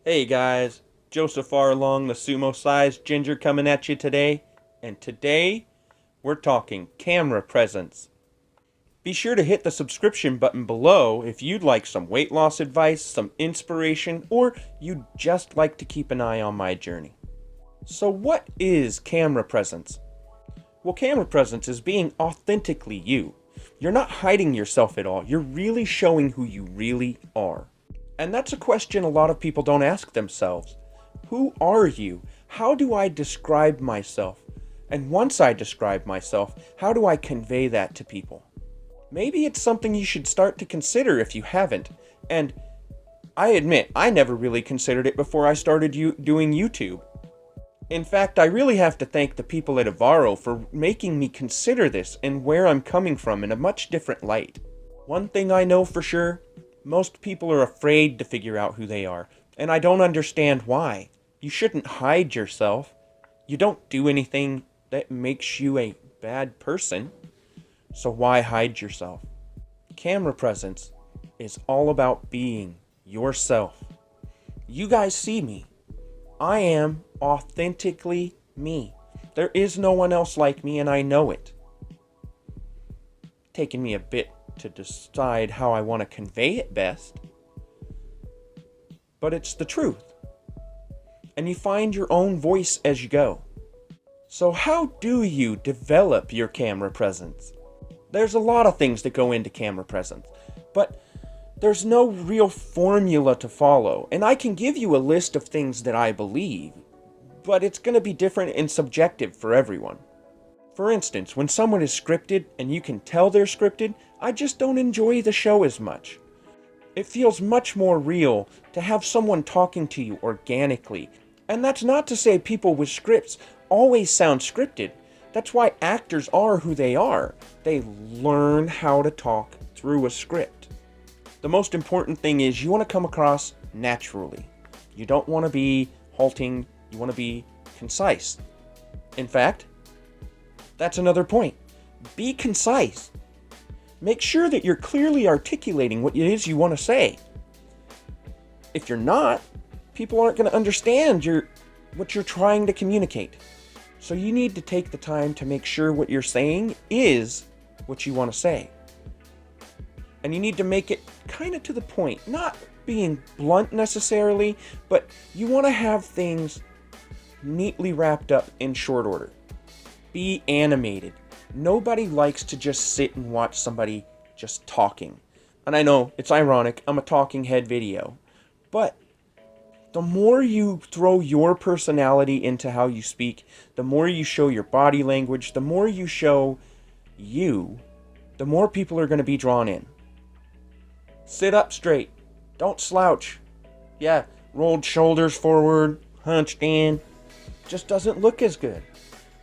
Hey guys, Joseph R. Long, the Sumo Sized Ginger coming at you today. And today, we're talking camera presence. Be sure to hit the subscription button below if you'd like some weight loss advice, some inspiration, or you'd just like to keep an eye on my journey. So what is camera presence? Well, camera presence is being authentically you. You're not hiding yourself at all. You're really showing who you really are. And that's a question a lot of people don't ask themselves. Who are you? How do I describe myself? And once I describe myself, how do I convey that to people? Maybe it's something you should start to consider if you haven't. And I admit, I never really considered it before I started doing YouTube. In fact, I really have to thank the people at Uvaro for making me consider this and where I'm coming from in a much different light. One thing I know for sure, most people are afraid to figure out who they are, and I don't understand why. You shouldn't hide yourself. You don't do anything that makes you a bad person, so why hide yourself? Camera presence is all about being yourself. You guys see me. I am authentically me. There is no one else like me, and I know it. Taking me a bit to decide how I want to convey it best, but it's the truth. And you find your own voice as you go. So how do you develop your camera presence? There's a lot of things that go into camera presence, but there's no real formula to follow. And I can give you a list of things that I believe, but it's going to be different and subjective for everyone. For instance, when someone is scripted and you can tell they're scripted, I just don't enjoy the show as much. It feels much more real to have someone talking to you organically. And that's not to say people with scripts always sound scripted. That's why actors are who they are. They learn how to talk through a script. The most important thing is you want to come across naturally. You don't want to be halting, you want to be concise. In fact, that's another point. Be concise. Make sure that you're clearly articulating what it is you want to say. If you're not, people aren't going to understand what you're trying to communicate. So you need to take the time to make sure what you're saying is what you want to say. And you need to make it kind of to the point, not being blunt necessarily, but you want to have things neatly wrapped up in short order. Be animated. Nobody likes to just sit and watch somebody just talking. And I know, it's ironic, I'm a talking head video. But the more you throw your personality into how you speak, the more you show your body language, the more you show you, the more people are going to be drawn in. Sit up straight. Don't slouch. Yeah, rolled shoulders forward, hunched in. Just doesn't look as good.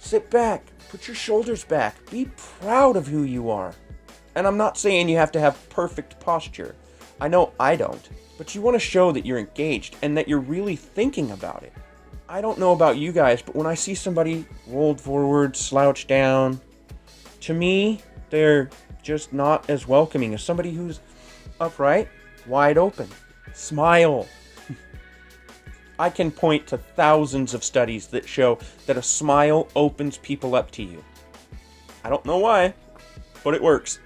Sit back. Put your shoulders back. Be proud of who you are. And I'm not saying you have to have perfect posture. I know I don't. But you want to show that you're engaged and that you're really thinking about it. I don't know about you guys, but when I see somebody rolled forward, slouched down, to me, they're just not as welcoming as somebody who's upright, wide open. Smile. I can point to thousands of studies that show that a smile opens people up to you. I don't know why, but it works.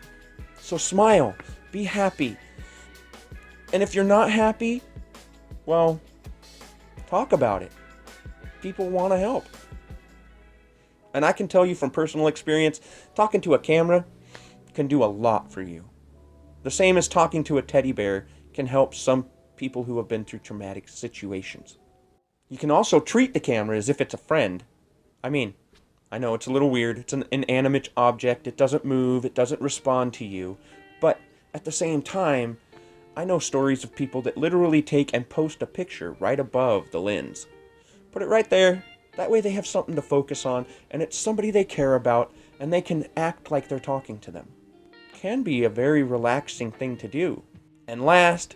So smile. Be happy. And if you're not happy, well, talk about it. People want to help. And I can tell you from personal experience, talking to a camera can do a lot for you. The same as talking to a teddy bear can help some people who have been through traumatic situations. You can also treat the camera as if it's a friend. I mean, I know it's a little weird. It's an inanimate object. It doesn't move. It doesn't respond to you. But at the same time, I know stories of people that literally take and post a picture right above the lens. Put it right there. That way they have something to focus on, and it's somebody they care about, and they can act like they're talking to them. Can be a very relaxing thing to do. And last,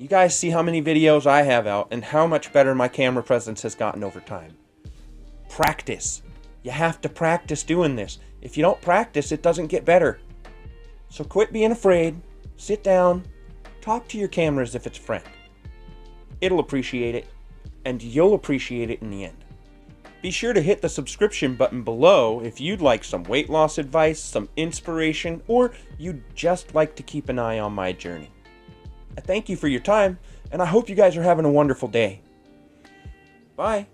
you guys see how many videos I have out and how much better my camera presence has gotten over time. Practice. You have to practice doing this. If you don't practice, it doesn't get better. So quit being afraid. Sit down. Talk to your camera as if it's a friend. It'll appreciate it. and you'll appreciate it in the end. Be sure to hit the subscription button below if you'd like some weight loss advice, some inspiration, or you'd just like to keep an eye on my journey. I thank you for your time, and I hope you guys are having a wonderful day. Bye.